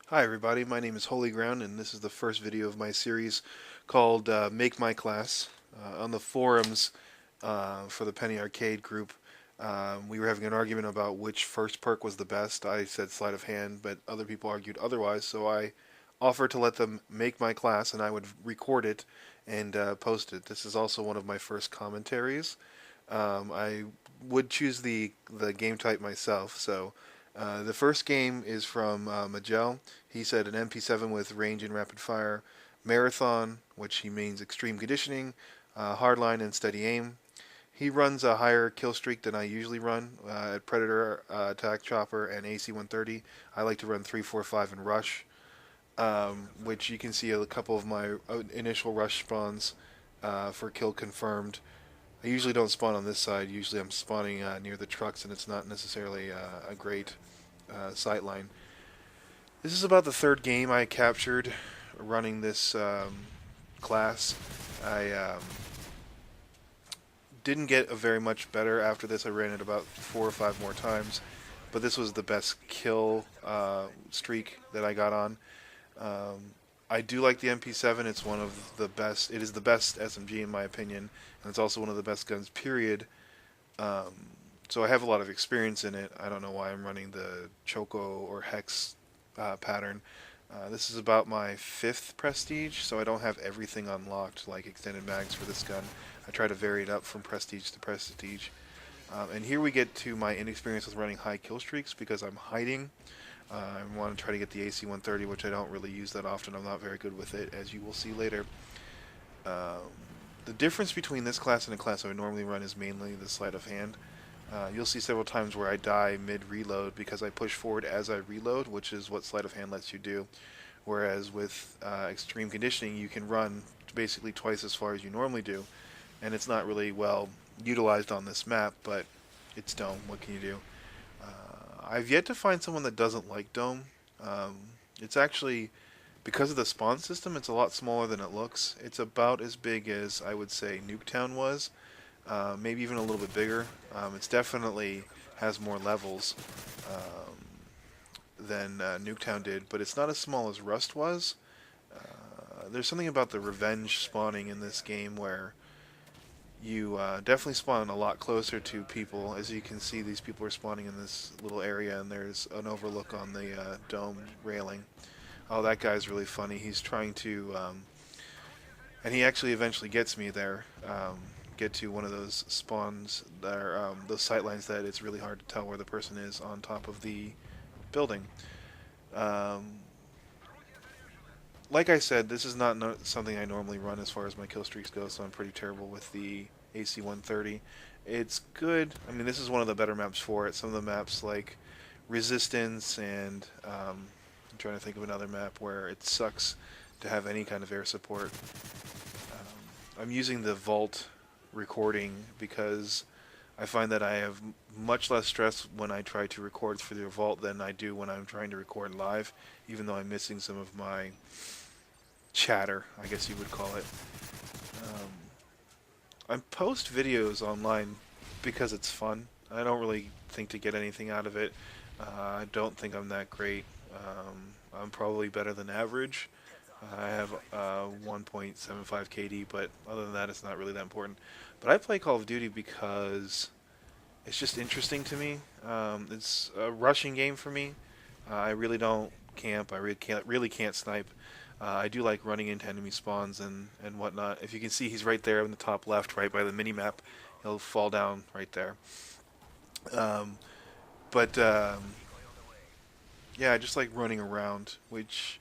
Hi everybody, my name is Holy Ground and this is the first video of my series called Make My Class. On the forums for the Penny Arcade group, we were having an argument about which first perk was the best. I said sleight of hand, but other people argued otherwise, so I offered to let them make my class and I would record it and post it. This is also one of my first commentaries. I would choose the game type myself, so the first game is from Magel. He said an MP7 with range and rapid fire, marathon, which he means extreme conditioning, hardline and steady aim. He runs a higher kill streak than I usually run at Predator, Attack Chopper, and AC-130. I like to run 3, 4, 5 and Rush, which you can see a couple of my initial Rush spawns for kill confirmed. I usually don't spawn on this side. Usually I'm spawning near the trucks, and it's not necessarily a great sight line. This is about the third game I captured running this class. I didn't get a very much better after this. I ran it about 4 or 5 more times, but this was the best kill streak that I got on. I do like the MP7. It's one of the best. It is the best SMG in my opinion, and it's also one of the best guns. Period. Um, so I have a lot of experience in it. I don't know why I'm running the Choco or Hex pattern. This is about my 5th prestige, so I don't have everything unlocked like extended mags for this gun. I try to vary it up from prestige to prestige. And here we get to my inexperience with running high kill streaks because I'm hiding. I want to try to get the AC-130, which I don't really use that often. I'm not very good with it, as you will see later. Um, the difference between this class and a class I would normally run is mainly the sleight of hand. You'll see several times where I die mid-reload because I push forward as I reload, which is what sleight of hand lets you do. Whereas with extreme conditioning, you can run basically twice as far as you normally do, and it's not really well utilized on this map, but it's Dome. What can you do? I've yet to find someone that doesn't like Dome. Um, it's actually, because of the spawn system, it's a lot smaller than it looks. It's about as big as I would say Nuketown was, maybe even a little bit bigger. It's definitely has more levels than Nuketown did, but it's not as small as Rust was. There's something about the revenge spawning in this game where you definitely spawn a lot closer to people. As you can see, these people are spawning in this little area, and there's an overlook on the dome railing. Oh, that guy's really funny. He's trying to, and he actually eventually gets me there. Get to one of those spawns that are those sight lines that it's really hard to tell where the person is on top of the building. Um, like I said, this is not something I normally run as far as my kill streaks go, so I'm pretty terrible with the AC-130. It's good. I mean, this is one of the better maps for it. Some of the maps like Resistance and I'm trying to think of another map where it sucks to have any kind of air support. I'm using the Vault recording because I find that I have much less stress when I try to record through the Vault than I do when I'm trying to record live, even though I'm missing some of my chatter, I guess you would call it. Um, I post videos online because it's fun. I don't really think to get anything out of it. I don't think I'm that great. I'm probably better than average. I have 1.75 KD, but other than that, it's not really that important. But I play Call of Duty because it's just interesting to me. It's a rushing game for me. I really don't camp. I really can't snipe. I do like running into enemy spawns and whatnot. If you can see, he's right there in the top left, right by the mini map. He'll fall down right there. Um, but yeah, I just like running around, which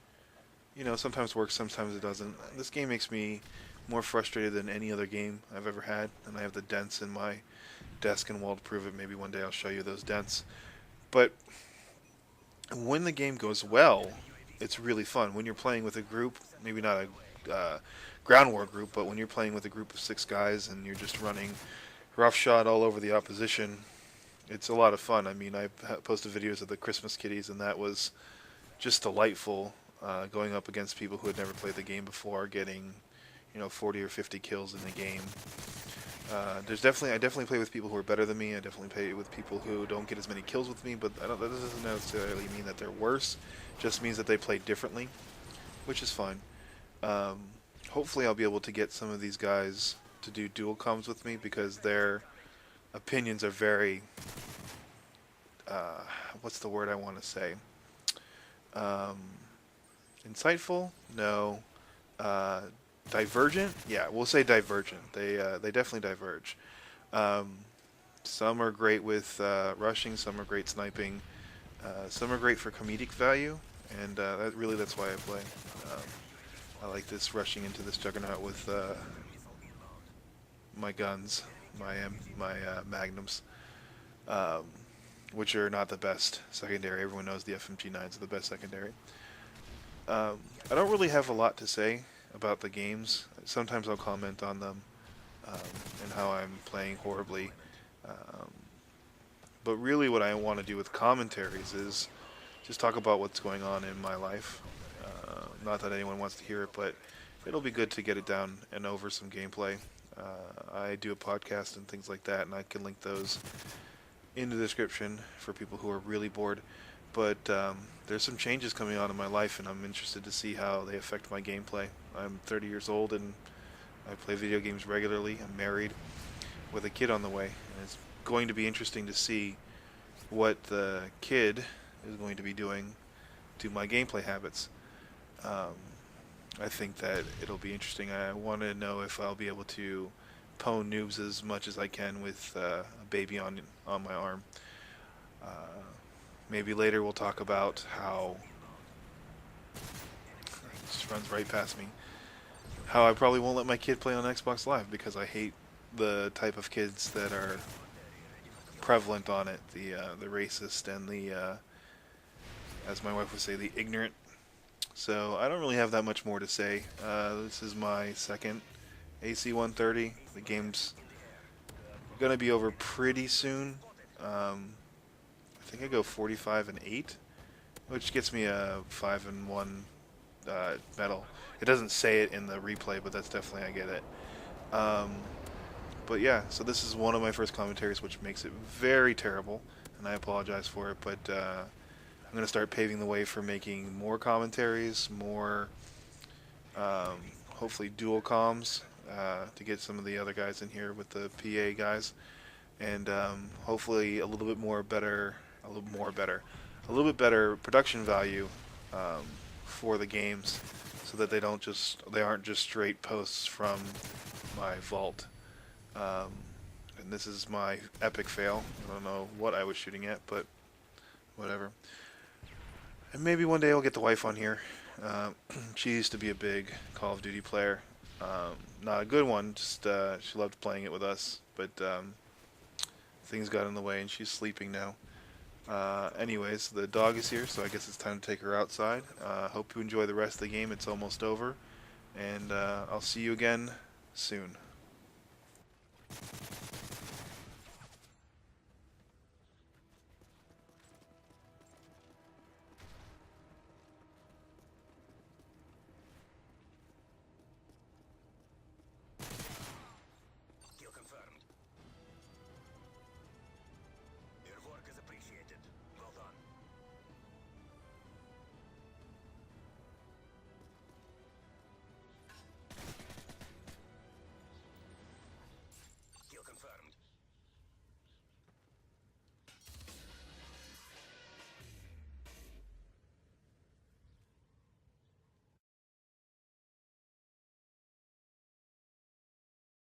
sometimes works, sometimes it doesn't. This game makes me more frustrated than any other game I've ever had, and I have the dents in my desk and wall to prove it. Maybe one day I'll show you those dents. But when the game goes well, it's really fun. When you're playing with a group, maybe not a ground war group, but when you're playing with a group of 6 guys and you're just running roughshod all over the opposition, it's a lot of fun. I mean, I posted videos of the Christmas kitties, and that was just delightful. Going up against people who had never played the game before, getting 40 or 50 kills in the game. I definitely play with people who are better than me. I definitely play with people who don't get as many kills with me, but that doesn't necessarily mean that they're worse. Just means that they play differently, which is fine. Um, Hopefully, I'll be able to get some of these guys to do dual comms with me because their opinions are very, uh, what's the word I want to say? Um, Insightful? No. Uh, Divergent? Yeah, we'll say divergent. They definitely diverge. Um, some are great with rushing, some are great sniping, some are great for comedic value, and that's why I play. Um, I like this rushing into this juggernaut with my guns, my magnums, um, which are not the best secondary. Everyone knows the FMG9s are the best secondary. I don't really have a lot to say about the games. Sometimes I'll comment on them um, and how I'm playing horribly. Um, but really, what I want to do with commentaries is just talk about what's going on in my life. Not that anyone wants to hear it, but it'll be good to get it down and over some gameplay. I do a podcast and things like that, and I can link those in the description for people who are really bored. But there's some changes coming on in my life, and I'm interested to see how they affect my gameplay. I'm 30 years old, and I play video games regularly. I'm married with a kid on the way, and it's going to be interesting to see what the kid is going to be doing to my gameplay habits. Um, I think that it'll be interesting. I want to know if I'll be able to pwn noobs as much as I can with a baby on my arm. Uh, Maybe later we'll talk about how it just runs right past me. How I probably won't let my kid play on Xbox Live because I hate the type of kids that are prevalent on it. The racist and the as my wife would say, the ignorant. So I don't really have that much more to say. This is my second AC-130. The game's gonna be over pretty soon. I think I go 45-8, which gets me a 5-1 medal. It doesn't say it in the replay, but that's definitely I get it. Um, but yeah, so this is one of my first commentaries, which makes it very terrible, and I apologize for it. But I'm going to start paving the way for making more commentaries, more hopefully dual comms to get some of the other guys in here with the PA guys, and hopefully a little bit better production value for the games, so that they aren't just straight posts from my vault. Um, and this is my epic fail. I don't know what I was shooting at, but whatever. And maybe one day I'll get the wife on here. She used to be a big Call of Duty player. Not a good one, just she loved playing it with us, but things got in the way and she's sleeping now. Anyways, the dog is here, so I guess it's time to take her outside. Hope you enjoy the rest of the game. It's almost over, and I'll see you again soon.